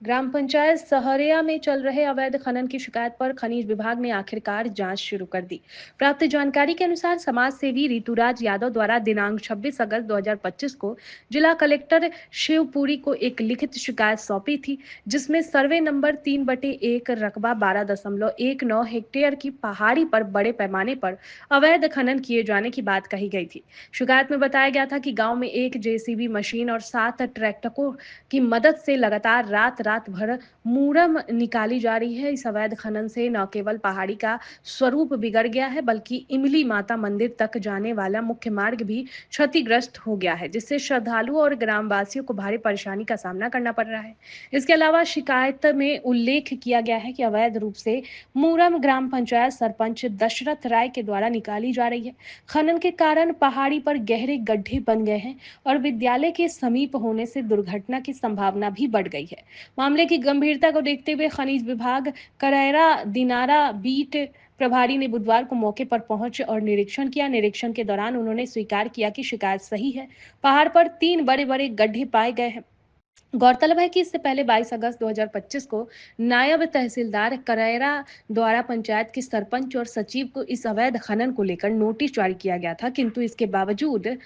ग्राम पंचायत सहरिया में चल रहे अवैध खनन की शिकायत पर खनिज विभाग ने आखिरकार जांच शुरू कर दी। प्राप्त जानकारी के अनुसार समाज सेवी ऋतुराज यादव द्वारा दिनांक 26 अगस्त 2025 को जिला कलेक्टर शिवपुरी को एक लिखित शिकायत सौंपी थी, जिसमें सर्वे नंबर 3/1 रकबा 12.19 हेक्टेयर की पहाड़ी पर बड़े पैमाने पर अवैध खनन किए जाने की बात कही गई थी। शिकायत में बताया गया था कि गांव में एक जेसीबी मशीन और 7 ट्रैक्टरों की मदद से लगातार रात रात भर मूरम निकाली जा रही है। इस अवैध खनन से न केवल पहाड़ी का स्वरूप बिगड़ गया है, बल्कि इमली माता मंदिर तक जाने वाला मुख्य मार्ग भी क्षतिग्रस्त हो गया है, जिससे श्रद्धालुओं और ग्रामवासियों को भारी परेशानी का सामना करना पड़ रहा है। इसके अलावा शिकायत में उल्लेख किया गया है कि अवैध रूप से मूरम ग्राम पंचायत सरपंच दशरथ राय के द्वारा निकाली जा रही है। खनन के कारण पहाड़ी पर गहरे गड्ढे बन गए हैं और विद्यालय के समीप होने से दुर्घटना की संभावना भी बढ़ गई है। मामले की गंभीरता को देखते हुए खनिज विभाग करैरा दिनारा बीट प्रभारी ने बुधवार को मौके पर पहुंच और निरीक्षण किया। निरीक्षण के दौरान उन्होंने स्वीकार किया कि शिकायत सही है। पहाड़ पर 3 बड़े-बड़े गड्ढे पाए गए हैं। गौरतलब है कि इससे पहले 22 अगस्त 2025 को नायब तहसीलदार करैरा द्वारा पंचायत के सरपंच और सचिव को इस अवैध खनन को लेकर नोटिस जारी किया गया था, किंतु इसके बावजूद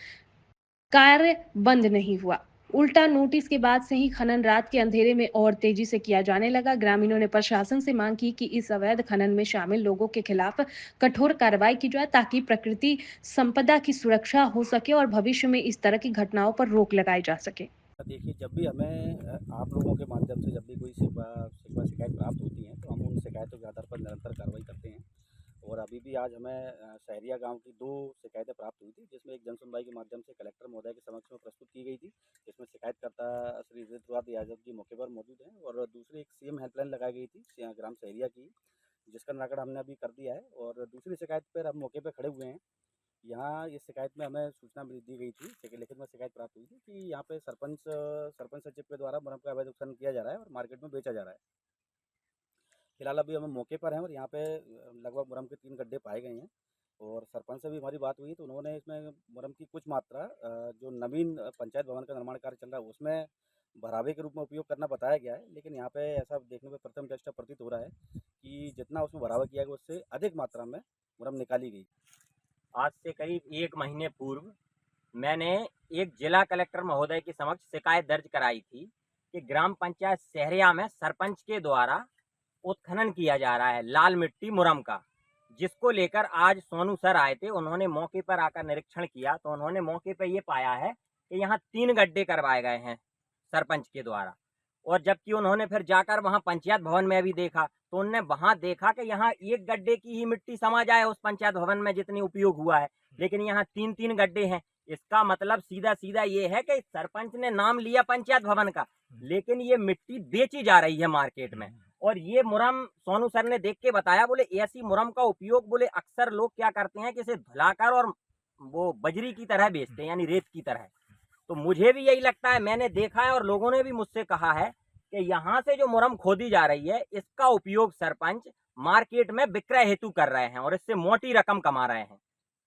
कार्य बंद नहीं हुआ। उल्टा नोटिस के बाद से ही खनन रात के अंधेरे में और तेजी से किया जाने लगा। ग्रामीणों ने प्रशासन से मांग की कि इस अवैध खनन में शामिल लोगों के खिलाफ कठोर कार्रवाई की जाए, ताकि प्रकृति संपदा की सुरक्षा हो सके और भविष्य में इस तरह की घटनाओं पर रोक लगाई जा सके। देखिए, जब भी हमें आप लोगों के माध्यम से जब भी कोई शिकायत प्राप्त होती हैं, तो हम उन शिकायतों के आधार पर निरंतर कार्रवाई करते हैं। और अभी भी आज हमें सहरिया गांव की 2 शिकायतें प्राप्त हुई थी, जिसमें एक जनसुनवाई के माध्यम से कलेक्टर महोदय के समक्ष में प्रस्तुत की गई थी, जिसमें शिकायतकर्ता श्री ऋतुराज यादव जी मौके पर मौजूद हैं। और दूसरी एक सीएम हेल्पलाइन लगाई गई थी ग्राम सहरिया की, जिसका निराकरण हमने अभी कर दिया है। और दूसरी शिकायत पर हम मौके पर खड़े हुए हैं। यहाँ इस शिकायत में हमें सूचना दी गई थी, लिखित में शिकायत प्राप्त हुई थी कि यहाँ पे सरपंच सचिव के द्वारा मुरम का अवैध उत्खनन किया जा रहा है और मार्केट में बेचा जा रहा है। फिलहाल अभी हम मौके पर हैं और यहाँ पे लगभग मुरम के 3 गड्ढे पाए गए हैं। और सरपंच से भी हमारी बात हुई तो उन्होंने इसमें मुरम की कुछ मात्रा जो नवीन पंचायत भवन का निर्माण कार्य चल रहा है उसमें भरावे के रूप में उपयोग करना बताया गया है। लेकिन यहाँ पे ऐसा देखने में प्रथम दृष्टया प्रतीत हो रहा है कि जितना उसमें भरावा किया गया उससे अधिक मात्रा में मुरम निकाली गई। आज से करीब 1 महीने पूर्व मैंने एक जिला कलेक्टर महोदय के समक्ष शिकायत दर्ज कराई थी कि ग्राम पंचायत सहरिया में सरपंच के द्वारा उत्खनन किया जा रहा है लाल मिट्टी मुरम का, जिसको लेकर आज सोनू सर आए थे। उन्होंने मौके पर आकर निरीक्षण किया तो उन्होंने मौके पर ये पाया है कि यहाँ 3 गड्ढे करवाए गए हैं सरपंच के द्वारा। और जबकि उन्होंने फिर जाकर वहाँ पंचायत भवन में भी देखा तो उन्होंने वहाँ देखा कि यहाँ 1 गड्ढे की ही मिट्टी समा जाए उस पंचायत भवन में जितनी उपयोग हुआ है, लेकिन यहाँ 3-3 गड्ढे हैं। इसका मतलब सीधा सीधा ये है कि सरपंच ने नाम लिया पंचायत भवन का, लेकिन ये मिट्टी बेची जा रही है मार्केट में। और ये मुरम सोनू सर ने देख के बताया, बोले ऐसी मुरम का उपयोग बोले अक्सर लोग क्या करते हैं कि इसे धुलाकर और वो बजरी की तरह बेचते हैं, यानी रेत की तरह। तो मुझे भी यही लगता है, मैंने देखा है और लोगों ने भी मुझसे कहा है कि यहाँ से जो मुरम खोदी जा रही है इसका उपयोग सरपंच मार्केट में विक्रय हेतु कर रहे हैं और इससे मोटी रकम कमा रहे हैं।